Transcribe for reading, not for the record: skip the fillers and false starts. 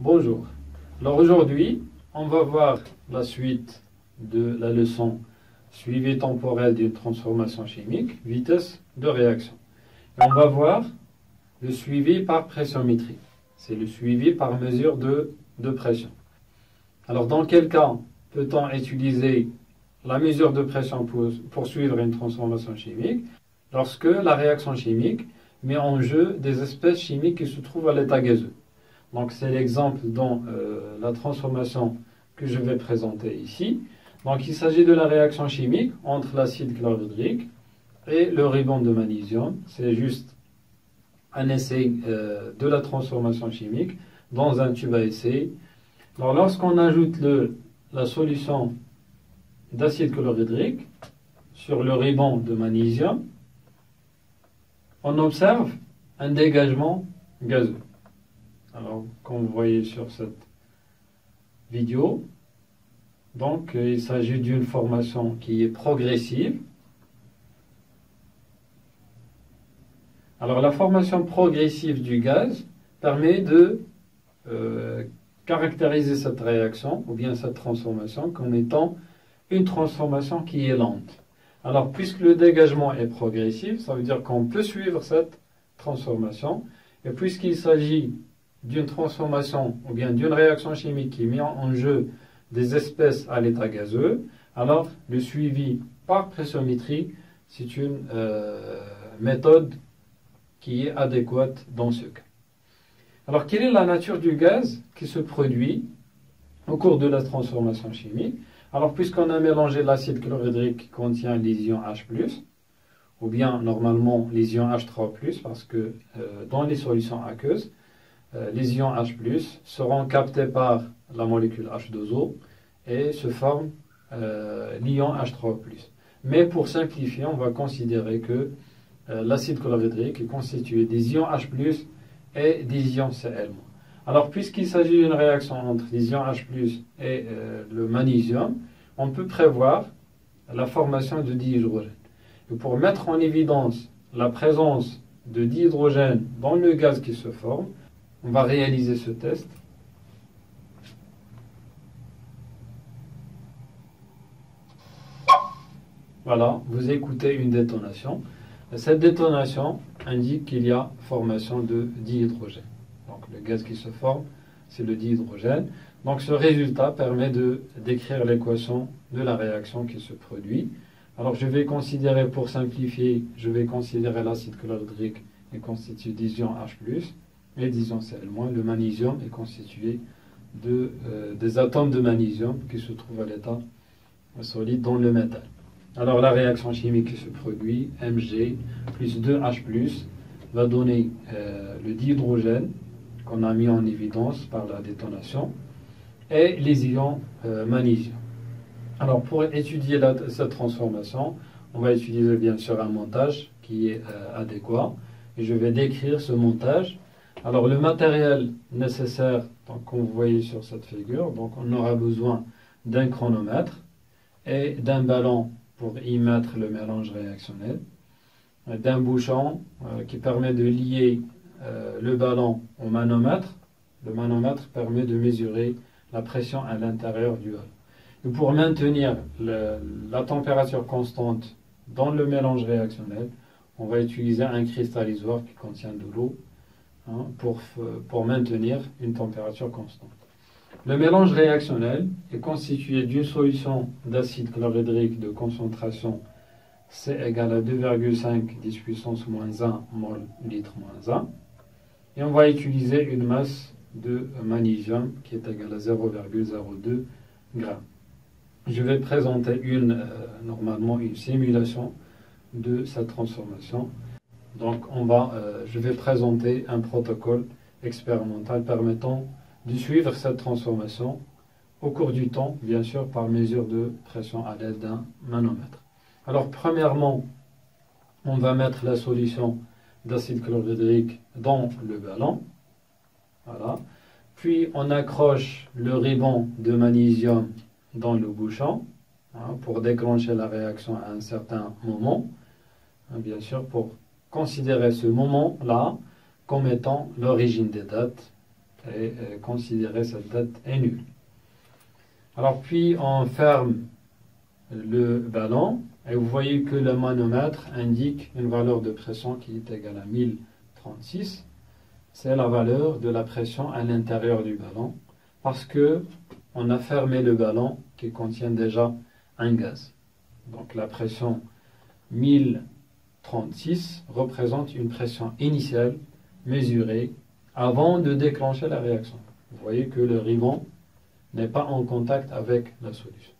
Bonjour. Alors aujourd'hui, on va voir la suite de la leçon suivi temporel d'une transformation chimique, vitesse de réaction. Et on va voir le suivi par pressiométrie. C'est le suivi par mesure de pression. Alors dans quel cas peut-on utiliser la mesure de pression pour suivre une transformation chimique? Lorsque la réaction chimique met en jeu des espèces chimiques qui se trouvent à l'état gazeux. Donc c'est l'exemple dans la transformation que je vais présenter ici. Donc il s'agit de la réaction chimique entre l'acide chlorhydrique et le ruban de magnésium. C'est juste un essai de la transformation chimique dans un tube à essai. Alors lorsqu'on ajoute la solution d'acide chlorhydrique sur le ruban de magnésium, on observe un dégagement gazeux. Alors, comme vous voyez sur cette vidéo, donc il s'agit d'une formation qui est progressive. Alors, la formation progressive du gaz permet de caractériser cette réaction ou bien cette transformation comme étant une transformation qui est lente. Alors, puisque le dégagement est progressif, ça veut dire qu'on peut suivre cette transformation. Et puisqu'il s'agit d'une transformation ou bien d'une réaction chimique qui met en jeu des espèces à l'état gazeux, alors le suivi par pressiométrie, c'est une méthode qui est adéquate dans ce cas. Alors, quelle est la nature du gaz qui se produit au cours de la transformation chimique? Alors, puisqu'on a mélangé l'acide chlorhydrique qui contient les ions H+, ou bien normalement les ions H3+, parce que dans les solutions aqueuses, les ions H+, seront captés par la molécule H2O et se forment l'ion H3+. Mais pour simplifier, on va considérer que l'acide chlorhydrique est constitué des ions H+, et des ions Cl-. Alors, puisqu'il s'agit d'une réaction entre les ions H+, et le magnésium, on peut prévoir la formation de dihydrogène. Et pour mettre en évidence la présence de dihydrogène dans le gaz qui se forme, on va réaliser ce test. Voilà, vous écoutez une détonation. Cette détonation indique qu'il y a formation de dihydrogène. Donc le gaz qui se forme, c'est le dihydrogène. Donc ce résultat permet de décrire l'équation de la réaction qui se produit. Alors je vais considérer, pour simplifier, je vais considérer l'acide chlorhydrique est constitué des ions H+, et des ions Cl-. Le magnésium est constitué des atomes de magnésium qui se trouvent à l'état solide dans le métal. Alors la réaction chimique qui se produit, Mg plus 2H+, va donner le dihydrogène qu'on a mis en évidence par la détonation et les ions magnésium. Alors pour étudier cette transformation, on va utiliser bien sûr un montage qui est adéquat et je vais décrire ce montage. Alors le matériel nécessaire, donc, comme vous voyez sur cette figure, donc on aura besoin d'un chronomètre et d'un ballon pour y mettre le mélange réactionnel, d'un bouchon qui permet de lier le ballon au manomètre. Le manomètre permet de mesurer la pression à l'intérieur du ballon. Et pour maintenir la température constante dans le mélange réactionnel, on va utiliser un cristallisateur qui contient de l'eau pour maintenir une température constante. Le mélange réactionnel est constitué d'une solution d'acide chlorhydrique de concentration C égale à 2,5 10 puissance moins 1 mol litre moins 1. Et on va utiliser une masse de magnésium qui est égale à 0,02 g. Je vais présenter normalement une simulation de cette transformation. Donc je vais présenter un protocole expérimental permettant de suivre cette transformation au cours du temps, bien sûr par mesure de pression à l'aide d'un manomètre. Alors premièrement, on va mettre la solution d'acide chlorhydrique dans le ballon. Voilà. Puis on accroche le ruban de magnésium dans le bouchon pour déclencher la réaction à un certain moment. Bien sûr, pour considérer ce moment-là comme étant l'origine des dates et considérer cette date est nulle. Alors puis on ferme le ballon et vous voyez que le manomètre indique une valeur de pression qui est égale à 1036. C'est la valeur de la pression à l'intérieur du ballon parce que on a fermé le ballon qui contient déjà un gaz. Donc la pression 1036 représente une pression initiale mesurée avant de déclencher la réaction. Vous voyez que le ruban n'est pas en contact avec la solution.